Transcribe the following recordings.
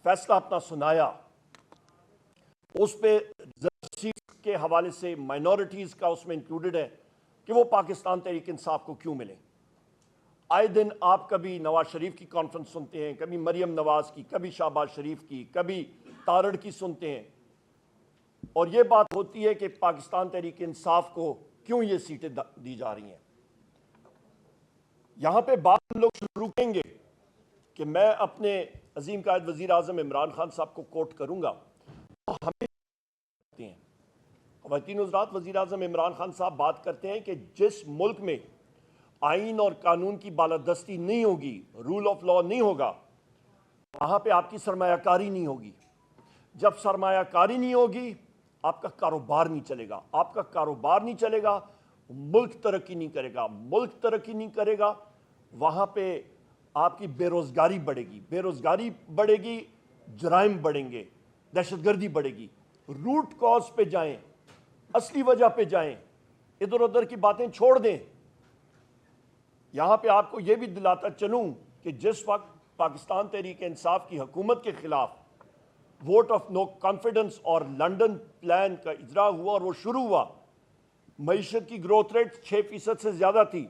फैसला अपना सुनाया, उस पे रिजर्व सीट के हवाले से माइनॉरिटीज़ का उसमें इंक्लूडेड है कि वो पाकिस्तान तहरीक इंसाफ को क्यों मिले। आए दिन आप कभी नवाज शरीफ की कॉन्फ्रेंस सुनते हैं, कभी मरियम नवाज की, कभी शहबाज शरीफ की, कभी तारड़ की सुनते हैं, और ये बात होती है कि पाकिस्तान तहरीक इंसाफ को क्यों ये सीटें दी जा रही हैं। यहाँ पे बात हम लोग शुरू करेंगे कि मैं अपने अजीम कायद वज़ीर आज़म इमरान खान साहब को कोट करूँगा। हमें ख़वातीन हज़रात, वज़ीर आज़म इमरान खान साहब बात करते हैं कि जिस मुल्क में आइन और कानून की बालादस्ती नहीं होगी, रूल ऑफ लॉ नहीं होगा, वहाँ पे आपकी सरमायाकारी नहीं होगी। जब सरमायाकारी नहीं होगी, आपका कारोबार नहीं चलेगा। आपका कारोबार नहीं चलेगा, मुल्क तरक्की नहीं करेगा। मुल्क तरक्की नहीं करेगा, वहाँ पे आपकी बेरोज़गारी बढ़ेगी। बेरोज़गारी बढ़ेगी, जराइम बढ़ेंगे, दहशतगर्दी बढ़ेगी। रूट कॉज पे जाएं, असली वजह पे जाएं, इधर उधर की बातें छोड़ दें। यहाँ पे आपको ये भी दिलाता चलूँ कि जिस वक्त पाकिस्तान तहरीक इंसाफ की हुकूमत के खिलाफ वोट ऑफ नो कॉन्फिडेंस और लंदन प्लान का इजरा हुआ और वो शुरू हुआ, मईशत की ग्रोथ रेट 6% से ज़्यादा थी,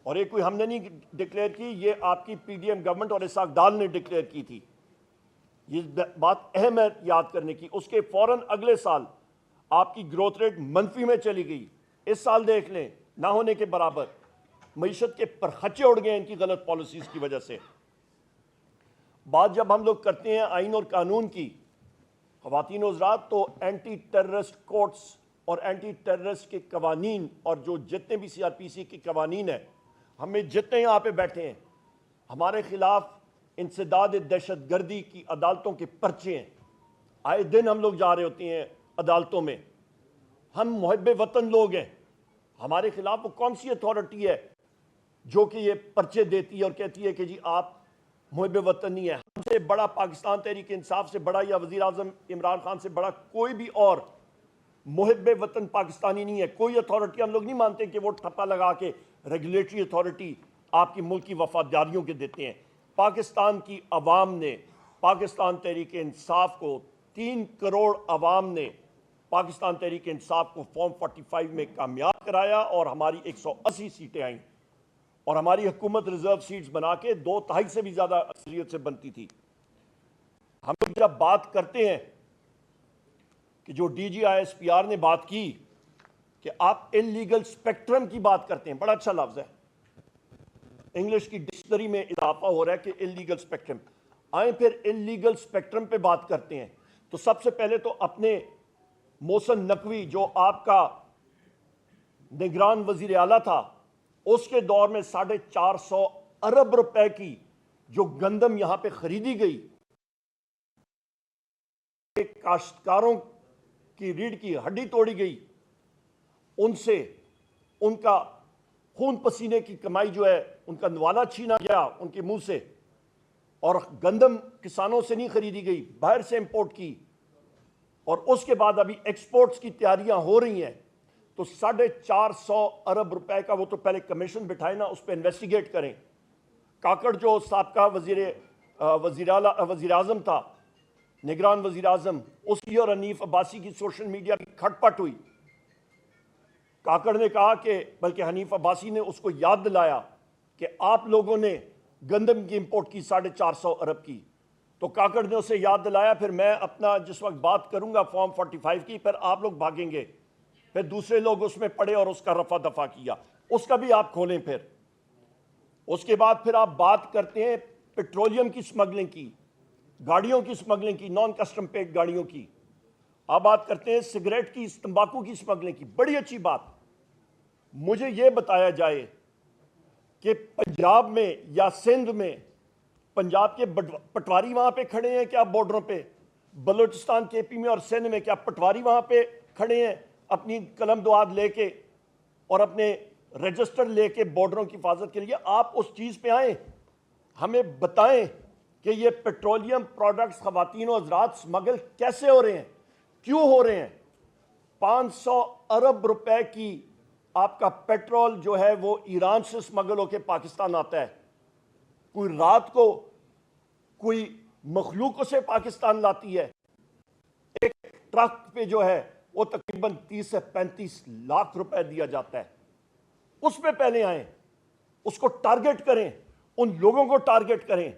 और ये कोई हमने नहीं डिक्लेयर की, ये आपकी पीडीएम गवर्नमेंट और इसाक डाल ने डिक्लेयर की थी। ये बात अहम है याद करने की। उसके फ़ौरन अगले साल आपकी ग्रोथ रेट मनफी में चली गई। इस साल देख लें, ना होने के बराबर। मईशत के परखच्चे उड़ गए इनकी गलत पॉलिसीज़ की वजह से। बात जब हम लोग करते हैं आइन और कानून की, ख़वातीन और हज़रात, तो एंटी टेररिस्ट कोर्ट्स और एंटी टेररिस्ट के कवानीन और जो जितने भी सीआरपीसी के कवानीन हैं, हमें जितने यहाँ पे बैठे हैं, हमारे खिलाफ इंसदाद दहशत गर्दी की अदालतों के पर्चे हैं। आए दिन हम लोग जा रहे होते हैं अदालतों में। हम मुहब्बे वतन लोग हैं, हमारे खिलाफ वो कौन सी अथॉरिटी है जो कि ये पर्चे देती है और कहती है कि जी आप मुहब्बे वतन नहीं है। हमसे बड़ा पाकिस्तान तहरीक इंसाफ से बड़ा या वज़ीर आज़म इमरान खान से बड़ा कोई भी और मुहब्बे वतन पाकिस्तानी नहीं है। कोई अथॉरिटी हम लोग नहीं मानते कि वो ठप्पा लगा के रेगुलेटरी अथॉरिटी आपकी मुल्क की वफादारियों के देते हैं। पाकिस्तान की अवाम ने पाकिस्तान तहरीक इंसाफ को 3 करोड़ अवाम ने पाकिस्तान तहरीक इंसाफ को फॉर्म 45 में कामयाब कराया और हमारी 180 सीटें आईं, और हमारी हुकूमत रिजर्व सीट्स बना के 2/3 से भी ज़्यादा अक्सरियत से बनती थी। हम लोग जब बात करते हैं कि जो DGISPR ने बात की कि आप इलीगल स्पेक्ट्रम की बात करते हैं, बड़ा अच्छा लफ्ज़ है, इंग्लिश की डिक्शनरी में इजाफा हो रहा है कि इलीगल स्पेक्ट्रम। आए फिर इलीगल स्पेक्ट्रम पे बात करते हैं, तो सबसे पहले तो अपने मोहसिन नकवी जो आपका निगरान वजीर आला था, उसके दौर में 450 अरब रुपए की जो गंदम यहां पे खरीदी गई, काश्तकारों की रीढ़ की हड्डी तोड़ी गई, उनसे उनका खून पसीने की कमाई जो है उनका नवाला छीना गया उनके मुंह से, और गंदम किसानों से नहीं खरीदी गई, बाहर से इंपोर्ट की, और उसके बाद अभी एक्सपोर्ट्स की तैयारियां हो रही हैं। तो 450 अरब रुपए का वो तो पहले कमीशन बिठाए ना, उस पर इन्वेस्टिगेट करें। काकड़ जो साबका वज़ीर आज़म था, निगरान वज़ीर आज़म, उसकी और हनीफ अब्बासी की सोशल मीडिया की खटपट हुई। काकड़ ने कहा कि, बल्कि हनीफ अब्बासी ने उसको याद दिलाया कि आप लोगों ने गंदम की इंपोर्ट की 450 अरब की, तो काकड़ ने उसे याद दिलाया, फिर मैं अपना जिस वक्त बात करूंगा फॉर्म 45 की, फिर आप लोग भागेंगे, फिर दूसरे लोग उसमें पड़े और उसका रफा दफा किया, उसका भी आप खोलें। फिर उसके बाद फिर आप बात करते हैं पेट्रोलियम की स्मगलिंग की, गाड़ियों की स्मगलिंग की, नॉन कस्टम पेड गाड़ियों की। आप बात करते हैं सिगरेट की, तंबाकू की स्मगलिंग की। बड़ी अच्छी बात। मुझे यह बताया जाए कि पंजाब में या सिंध में, पंजाब के पटवारी वहां पे खड़े हैं क्या बॉर्डरों पे? बलूचिस्तान, केपी में और सिंध में क्या पटवारी वहां पे खड़े हैं अपनी कलम दुआद लेके और अपने रजिस्टर लेके बॉर्डरों की हिफाजत के लिए? आप उस चीज़ पे आए, हमें बताएं कि ये पेट्रोलियम प्रोडक्ट्स ख़वातीन और हज़रात स्मगल कैसे हो रहे हैं, क्यों हो रहे हैं। 500 अरब रुपए की आपका पेट्रोल जो है वो ईरान से स्मगल होकर पाकिस्तान आता है। कोई रात को कोई مخلوقوں سے پاکستان لاتی ہے. ایک ٹرک پہ جو ہے وہ تقریباً 30 سے 35 لاکھ روپے دیا جاتا ہے. اس پہ پہلے آئیں, اس کو ٹارگٹ کریں, ان لوگوں کو ٹارگٹ کریں.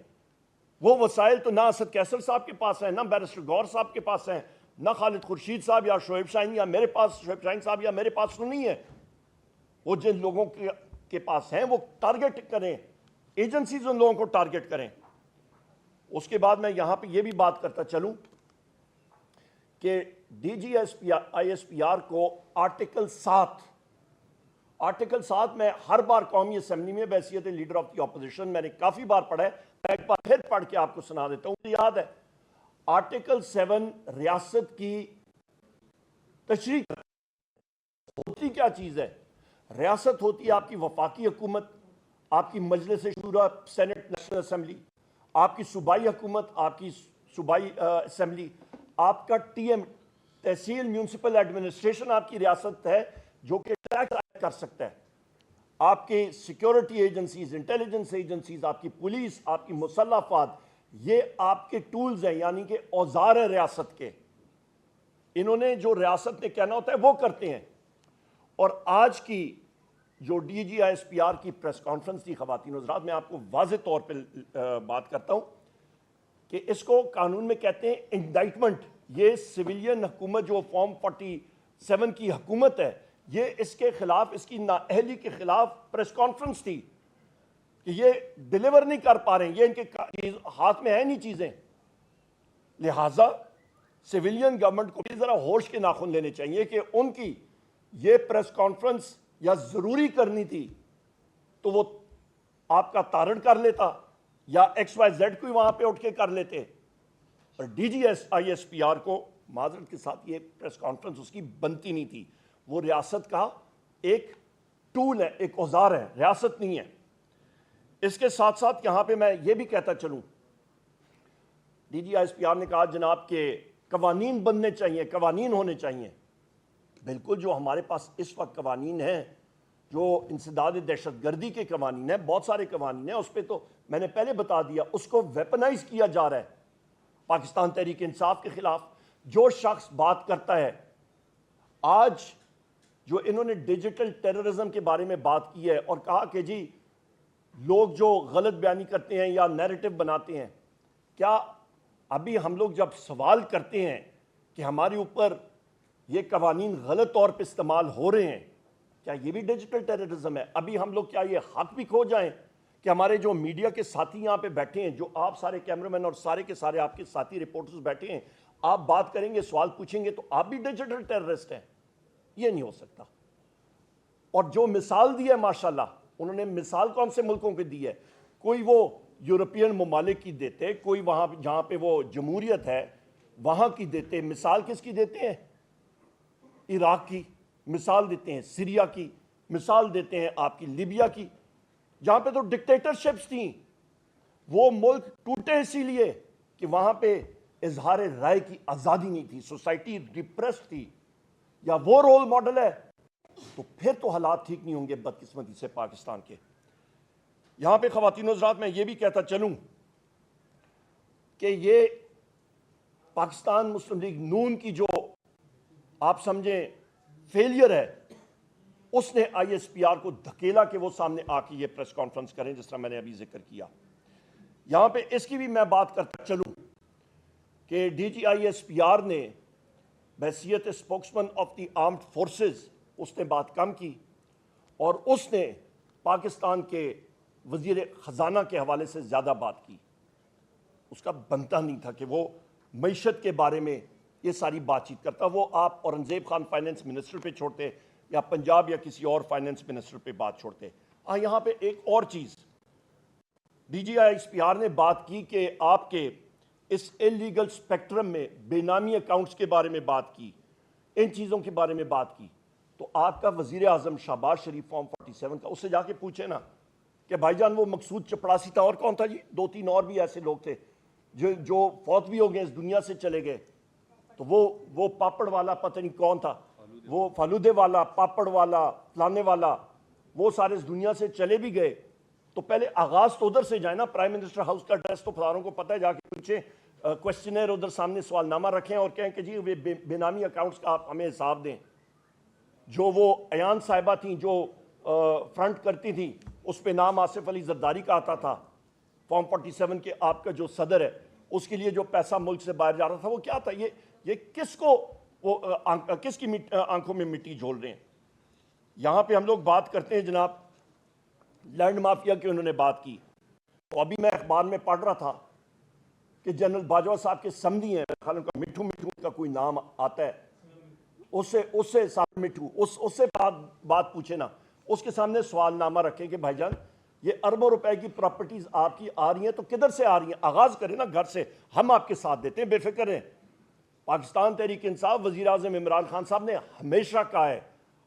وہ وسائل تو نہ اسد کیسر صاحب کے پاس ہیں, نہ بیرسٹر غور صاحب کے پاس ہیں, نہ خالد خورشید صاحب یا شعیب شاہین یا میرے پاس, شعیب شاہین صاحب یا میرے پاس تو نہیں ہے. وہ جن لوگوں کے پاس ہیں وہ ٹارگٹ کریں, ایجنسیز ان لوگوں کو ٹارگٹ کریں. اس کے بعد میں یہاں پہ یہ بھی بات کرتا چلوں کہ D G I S P R کو آرٹیکل 7 میں ہر بار قومی اسمبلی میں بحیثیت لیڈر آف دی اپوزیشن میں نے کافی بار پڑھا ہے, میں ایک بار پھر پڑھ کے آپ کو سنا دیتا ہوں. مجھے یاد ہے آرٹیکل 7 ریاست کی تشریح ہوتی کیا چیز ہے. ریاست ہوتی ہے آپ کی وفاقی حکومت, آپ کی مجلس شورا سینٹ نیشنل اسمبلی, آپ کی صوبائی حکومت, آپ کی صوبائی اسمبلی, آپ کا ٹی ایم تحصیل میونسپل ایڈمنسٹریشن آپ کی ریاست ہے جو کہ ٹیکس عائد کر سکتا ہے. آپ کے سیکیورٹی ایجنسیز, انٹیلیجنس ایجنسیز, آپ کی پولیس, آپ کی مسلح افواج, یہ آپ کے ٹولز ہیں, یعنی کہ اوزار ہیں ریاست کے. انہوں نے جو ریاست نے کہنا ہوتا ہے وہ کرتے ہیں. اور آج کی جو D G I S P R کی پریس کانفرنس تھی خواتین و حضرات, میں آپ کو واضح طور پہ بات کرتا ہوں کہ اس کو قانون میں کہتے ہیں انڈائٹمنٹ. یہ سویلین حکومت جو فارم 47 کی حکومت ہے, یہ اس کے خلاف, اس کی نااہلی کے خلاف پریس کانفرنس تھی کہ یہ ڈیلیور نہیں کر پا رہے ہیں, یہ ان کے ہاتھ میں ہے نہیں چیزیں. لہٰذا سویلین گورنمنٹ کو بھی ذرا ہوش کے ناخن لینے چاہیے کہ ان کی یہ پریس کانفرنس یا ضروری کرنی تھی تو وہ آپ کا تارڑ کر لیتا یا ایکس وائی زیڈ کوئی وہاں پہ اٹھ کے کر لیتے. اور D G I S P R کو معذرت کے ساتھ یہ پریس کانفرنس اس کی بنتی نہیں تھی. وہ ریاست کا ایک ٹول ہے, ایک اوزار ہے, ریاست نہیں ہے. اس کے ساتھ ساتھ یہاں پہ میں یہ بھی کہتا چلوں, D G I S P R نے کہا جناب کہ قوانین بننے چاہیے, قوانین ہونے چاہیے. بالکل, جو ہمارے پاس اس وقت قوانین ہیں, جو انسداد دہشت گردی کے قوانین ہیں, بہت سارے قوانین ہیں, اس پہ تو میں نے پہلے بتا دیا, اس کو ویپنائز کیا جا رہا ہے پاکستان تحریک انصاف کے خلاف. جو شخص بات کرتا ہے, آج جو انہوں نے ڈیجیٹل ٹیررزم کے بارے میں بات کی ہے اور کہا کہ جی لوگ جو غلط بیانی کرتے ہیں یا نیریٹو بناتے ہیں, کیا ابھی ہم لوگ جب سوال کرتے ہیں کہ ہمارے اوپر یہ قوانین غلط طور پہ استعمال ہو رہے ہیں, کیا یہ بھی ڈیجیٹل ٹیررزم ہے؟ ابھی ہم لوگ کیا یہ حق بھی کھو جائیں کہ ہمارے جو میڈیا کے ساتھی یہاں پہ بیٹھے ہیں, جو آپ سارے کیمرامین اور سارے کے سارے آپ کے ساتھی رپورٹرز بیٹھے ہیں, آپ بات کریں گے, سوال پوچھیں گے تو آپ بھی ڈیجیٹل ٹیررسٹ ہیں؟ یہ نہیں ہو سکتا. اور جو مثال دی ہے ماشاءاللہ, انہوں نے مثال کون سے ملکوں کی دی ہے؟ کوئی وہ یورپین ممالک کی دیتے, کوئی وہاں جہاں پہ وہ جمہوریت ہے وہاں کی دیتے. مثال کس کی دیتے ہیں؟ عراق کی مثال دیتے ہیں, سیریا کی مثال دیتے ہیں, آپ کی لیبیا کی, جہاں پہ تو ڈکٹیٹرشپس تھیں. وہ ملک ٹوٹے اسی لیے کہ وہاں پہ اظہار رائے کی آزادی نہیں تھی, سوسائٹی ڈپریس تھی. یا وہ رول ماڈل ہے تو پھر تو حالات ٹھیک نہیں ہوں گے بدقسمتی سے پاکستان کے. یہاں پہ خواتین و حضرات میں یہ بھی کہتا چلوں کہ یہ پاکستان مسلم لیگ نون کی جو آپ سمجھیں فیلئر ہے, اس نے آئی ایس پی آر کو دھکیلا کہ وہ سامنے آ کے یہ پریس کانفرنس کریں جس طرح میں نے ابھی ذکر کیا. یہاں پہ اس کی بھی میں بات کرتا چلوں کہ D G I S P R نے بحیثیت spokesman of the armed forces اس نے بات کم کی, اور اس نے پاکستان کے وزیر خزانہ کے حوالے سے زیادہ بات کی. اس کا بنتا نہیں تھا کہ وہ معیشت کے بارے میں یہ ساری بات چیت کرتا. وہ آپ اورنگزیب خان فائنینس منسٹر پہ چھوڑتے یا پنجاب یا کسی اور فائنینس منسٹر پہ بات چھوڑتے. یہاں پہ ایک اور چیز D G I S P R نے بات کی کہ آپ کے اس انلیگل سپیکٹرم میں بے نامی اکاؤنٹس کے بارے میں بات کی, ان چیزوں کے بارے میں بات کی. تو آپ کا وزیر اعظم شہباز شریف فارم 47 کا, اس سے جا کے پوچھے نا کہ بھائی جان وہ مقصود چپڑاسی تھا, اور کون تھا جی, 2-3 اور بھی ایسے لوگ تھے جو فوت بھی ہو گئے, اس دنیا سے چلے گئے. تو وہ پاپڑ والا پتہ نہیں کون تھا, وہ فالودے والا, پاپڑ والا, فلانے والا, وہ سارے اس دنیا سے چلے بھی گئے. تو پہلے آغاز تو ادھر سے جائے نا, پرائم منسٹر ہاؤس کا ایڈریس تو فلانوں کو پتہ ہے, جا کے پوچھیں क्वेश्चनर उधर सामने सवालनामा रखें और कहें कि जी वे बेनामी अकाउंट्स का आप हमें हिसाब दें। जो वो अयान साहिबा थी जो फ्रंट करती थी, उस पे नाम आसिफ अली जरदारी का आता था। फॉर्म 47 के आपका जो सदर है, उसके लिए जो पैसा मुल्क से बाहर जा रहा था वो क्या था? ये किसको वो किसकी आंखों में मिट्टी झोल रहे हैं? यहाँ पे हम लोग बात करते हैं जनाब लैंड माफिया की, उन्होंने बात की। तो अभी मैं अखबार में पढ़ रहा था कि जनरल बाजवा साहब के समधी हैं, उनका मिठू का कोई नाम आता है, उससे साहब मिठू उससे बात पूछे ना, उसके सामने सवालनामा रखें कि भाईजान ये अरबों रुपए की प्रॉपर्टीज आपकी आ रही हैं तो किधर से आ रही हैं? आगाज करें ना घर से, हम आपके साथ देते हैं, बेफिक्र हैं। पाकिस्तान तहरीक इंसाफ वजीर आज़म इमरान खान साहब ने हमेशा कहा है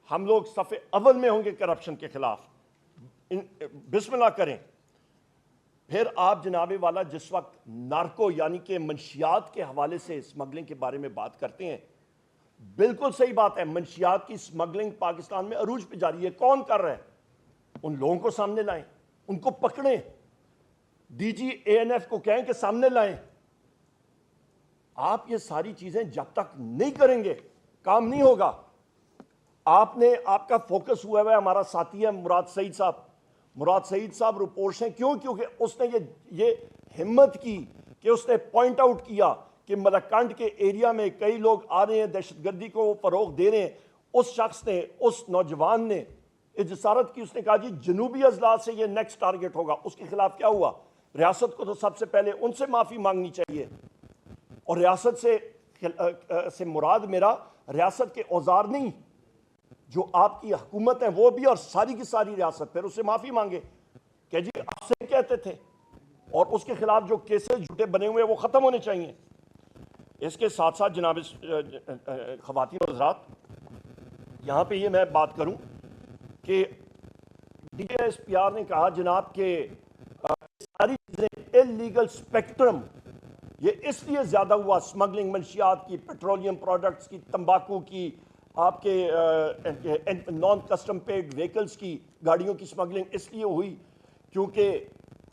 हम लोग सफ़े अव्वल में होंगे करप्शन के खिलाफ, बिस्मिल्लाह करें। फिर आप जनाबे वाला जिस वक्त नार्को यानी कि मंशियात के हवाले से स्मगलिंग के बारे में बात करते हैं, बिल्कुल सही बात है, मंशियात की स्मगलिंग पाकिस्तान में अरूज पे जारी है। कौन कर रहा है? उन लोगों को सामने लाएं, उनको पकड़ें, डीजी एएनएफ को कहें कि सामने लाएं। आप ये सारी चीजें जब तक नहीं करेंगे काम नहीं होगा। आपका फोकस हुआ है, हमारा साथी है मुराद सईद साहब रिपोर्ट्स हैं, क्योंकि उसने ये हिम्मत की कि उसने पॉइंट आउट किया कि मलकंड के एरिया में कई लोग आ रहे हैं, दहशतगर्दी को फरोग दे रहे हैं। उस शख्स ने, उस नौजवान ने इजसारत की, उसने कहा जी जनूबी अजला से ये नेक्स्ट टारगेट होगा। उसके खिलाफ क्या हुआ? रियासत को तो सबसे पहले उनसे माफी मांगनी चाहिए। और रियासत से मुराद मेरा रियासत के औजार नहीं, जो आपकी हुकूमत है वो भी, और सारी की सारी रियासत फिर उससे माफी मांगे कि जी आपसे कहते थे, और उसके खिलाफ जो केसेस झूठे बने हुए वो खत्म होने चाहिए। इसके साथ साथ जनाब ख़वातीन और हज़रात, यहाँ पे ये मैं बात करूँ कि DSPR ने कहा जनाब के सारी चीज़ें इलीगल स्पेक्ट्रम ये इसलिए ज़्यादा हुआ, स्मगलिंग मंशियात की, पेट्रोलियम प्रोडक्ट्स की, तंबाकू की, आपके नॉन कस्टम पेड व्हीकल्स की, गाड़ियों की स्मगलिंग इसलिए हुई क्योंकि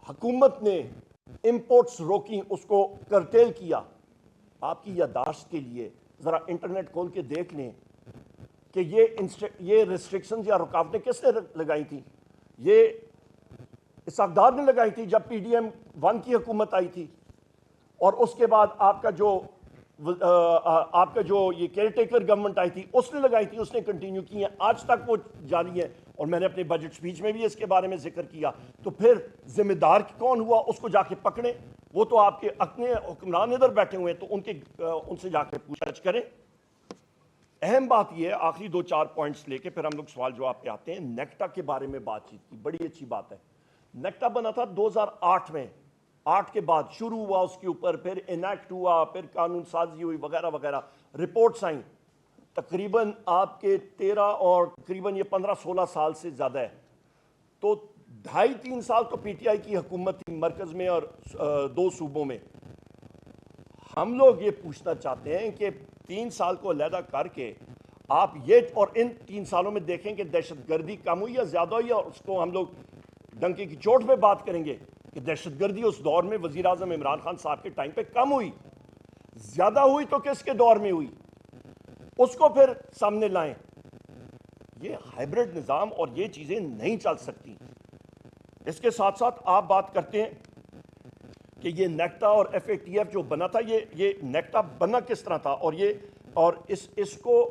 हुकूमत ने इंपोर्ट्स रोकी, उसको करटेल किया। आपकी यादाश्त के लिए ज़रा इंटरनेट खोल के देख लें कि ये रिस्ट्रिक्शंस या रुकावटें किसने लगाई थी? ये इसाकदार ने लगाई थी जब PDM 1 की हुकूमत आई थी, और उसके बाद आपका जो ये केयर टेकर गवर्नमेंट आई थी उसने लगाई थी, उसने कंटिन्यू की है, आज तक वो जारी है। और मैंने अपने बजट स्पीच में भी इसके बारे में जिक्र किया। तो फिर जिम्मेदार कौन हुआ? उसको जाके पकड़े, वो तो आपके अपने हुक्मरान इधर बैठे हुए हैं, तो उनसे जाके पूछताछ करें। अहम बात यह है, आखिरी 2-4 पॉइंट्स लेके फिर हम लोग सवाल जवाब पे आते हैं। नेक्टा के बारे में बातचीत की, बड़ी अच्छी बात है। नेक्टा बना था 2008 में, 8 के बाद शुरू हुआ उसके ऊपर, फिर इनैक्ट हुआ, फिर कानून साजी हुई वगैरह वगैरह, रिपोर्ट्स आई। तकरीबन आपके 13 और तकरीबन ये 15-16 साल से ज़्यादा है। तो 2.5-3 साल तो PTI की हुकूमत थी मरकज़ में और 2 सूबों में। हम लोग ये पूछना चाहते हैं कि 3 साल को अलहदा करके आप ये, और इन 3 सालों में देखें कि दहशतगर्दी कम हुई या ज़्यादा हुई, और उसको हम लोग डंके की चोट पे बात करेंगे कि दहशतगर्दी उस दौर में वज़ीर आज़म इमरान खान साहब के टाइम पे कम हुई, ज़्यादा हुई तो किसके दौर में हुई, उसको फिर सामने लाएं। ये हाइब्रिड निज़ाम और ये चीज़ें नहीं चल सकती। इसके साथ साथ आप बात करते हैं कि ये नेक्टा और FATF जो बना था, ये नेक्टा बना किस तरह था, और इसको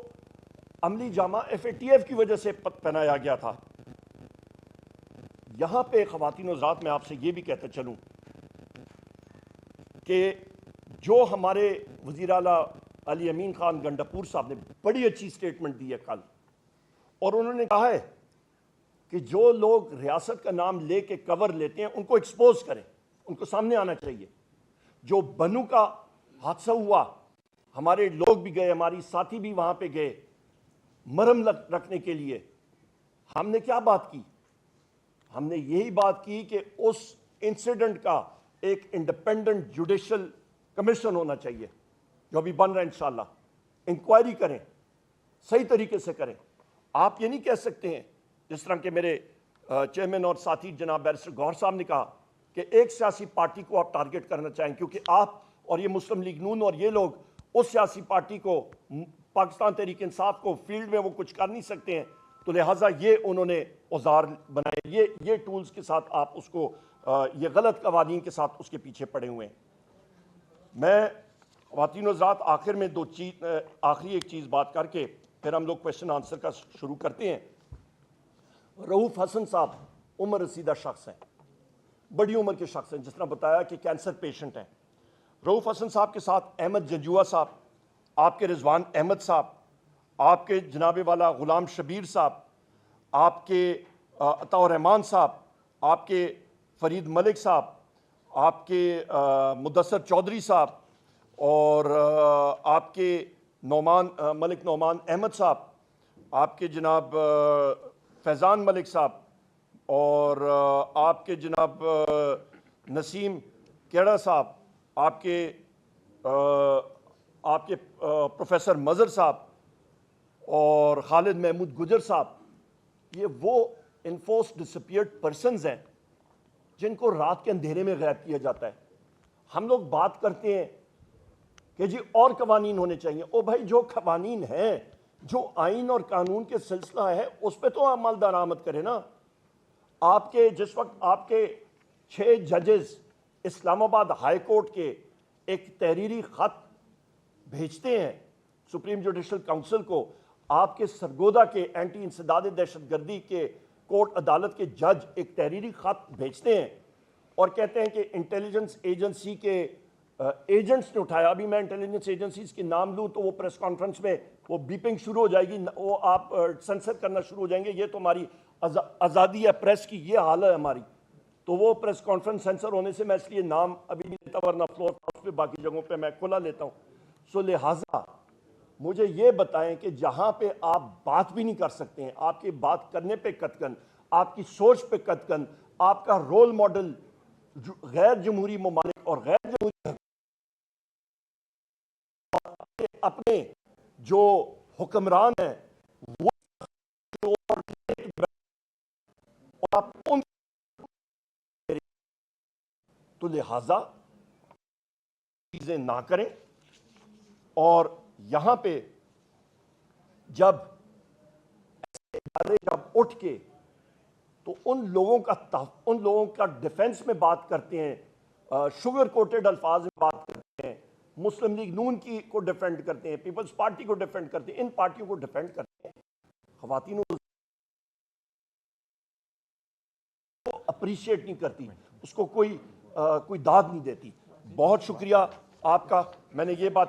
अमली जामा FATF की वजह से पहनाया गया था। यहां पे ख़वातीन और हज़रात मैं आपसे ये भी कहते चलूं कि जो हमारे वज़ीर आला अली अमीन खान गंडापुर साहब ने बड़ी अच्छी स्टेटमेंट दी है कल, और उन्होंने कहा है कि जो लोग रियासत का नाम लेके कवर लेते हैं उनको एक्सपोज करें, उनको सामने आना चाहिए। जो बनू का हादसा हुआ, हमारे लोग भी गए, हमारी साथी भी वहां पे गए मरहम रखने के लिए। हमने क्या बात की? हमने यही बात की कि उस इंसिडेंट का एक इंडिपेंडेंट जुडिशल कमीशन होना चाहिए, जो अभी बन रहा है। इंशाल्लाह इंक्वायरी करें, सही तरीके से करें। आप ये नहीं कह सकते हैं जिस तरह के मेरे चेयरमैन और साथी जनाब बैरिस्टर गौहर साहब ने कहा कि एक सियासी पार्टी को आप टारगेट करना चाहें क्योंकि आप اور یہ مسلم لیگ نون اور یہ لوگ اس سیاسی پارٹی کو, پاکستان تحریک انصاف کو فیلڈ میں وہ کچھ کر نہیں سکتے ہیں, تو لہٰذا یہ انہوں نے اوزار بنائے, یہ ٹولز کے ساتھ آپ اس کو, یہ غلط قوانین کے ساتھ اس کے پیچھے پڑے ہوئے ہیں. میں خواتین و حضرات آخر میں آخری ایک چیز بات کر کے پھر ہم لوگ کویشچن آنسر کا شروع کرتے ہیں. رؤوف حسن صاحب عمر رسیدہ شخص ہیں, بڑی عمر کے شخص ہیں, جس طرح بتایا کہ کینسر پیشنٹ ہیں. رؤوف حسن صاحب کے ساتھ احمد جنجوعہ صاحب, آپ کے رضوان احمد صاحب, آپ کے جناب والا غلام شبیر صاحب, آپ کے عطاء الرحمان صاحب, آپ کے فرید ملک صاحب, آپ کے مدثر چودھری صاحب, اور آپ کے ملک نعمان احمد صاحب, آپ کے جناب فیضان ملک صاحب, اور آپ کے جناب نسیم کیڑا صاحب, آپ کے پروفیسر مظہر صاحب, اور خالد محمود گجر صاحب. یہ وہ انفورس ڈسپیئرڈ پرسنز ہیں جن کو رات کے اندھیرے میں غائب کیا جاتا ہے. ہم لوگ بات کرتے ہیں کہ جی اور قوانین ہونے چاہیے. او بھائی, جو قوانین ہیں, جو آئین اور قانون کے سلسلہ ہے, اس پہ تو عمل درآمد کرے نا. آپ کے جس وقت آپ کے 6 ججز اسلام آباد ہائی کورٹ کے ایک تحریری خط بھیجتے ہیں سپریم جوڈیشل کونسل کو, آپ کے سرگودا کے اینٹی انسداد دہشت گردی کے کورٹ عدالت کے جج ایک تحریری خط بھیجتے ہیں اور کہتے ہیں کہ انٹیلیجنس ایجنسی کے ایجنٹس نے اٹھایا. ابھی میں انٹیلیجنس ایجنسیز کے نام لوں تو وہ پریس کانفرنس میں وہ بیپنگ شروع ہو جائے گی, وہ آپ سنسر کرنا شروع ہو جائیں گے. یہ تو ہماری آزادی ہے پریس کی, یہ حال ہے ہماری. تو وہ پریس کانفرنس سینسر ہونے سے میں اس لیے نام ابھی نہیں لیتا, ورنہ فلور ہاؤس پہ باقی جگہوں پہ میں کھلا لیتا ہوں. سو لہٰذا مجھے یہ بتائیں کہ جہاں پہ آپ بات بھی نہیں کر سکتے ہیں, آپ کی بات کرنے پہ قطعاً, آپ کی سوچ پہ قطعاً, آپ کا رول ماڈل غیر جمہوری ممالک اور غیر جمہوری اپنے جو حکمران ہیں وہ, آپ ان, تو لہٰذا چیزیں نہ کریں. اور یہاں پہ جب اٹھ کے تو ان لوگوں کا ڈیفنس میں بات کرتے ہیں, شوگر کوٹڈ الفاظ میں بات کرتے ہیں, مسلم لیگ نون کو ڈیفینڈ کرتے ہیں, پیپلز پارٹی کو ڈیفینڈ کرتے ہیں, ان پارٹیوں کو ڈیفینڈ کرتے ہیں, خواتین کو اپریشیٹ نہیں کرتی, اس کو کوئی داد نہیں دیتی. بہت شکریہ آپ کا. میں نے یہ باتیں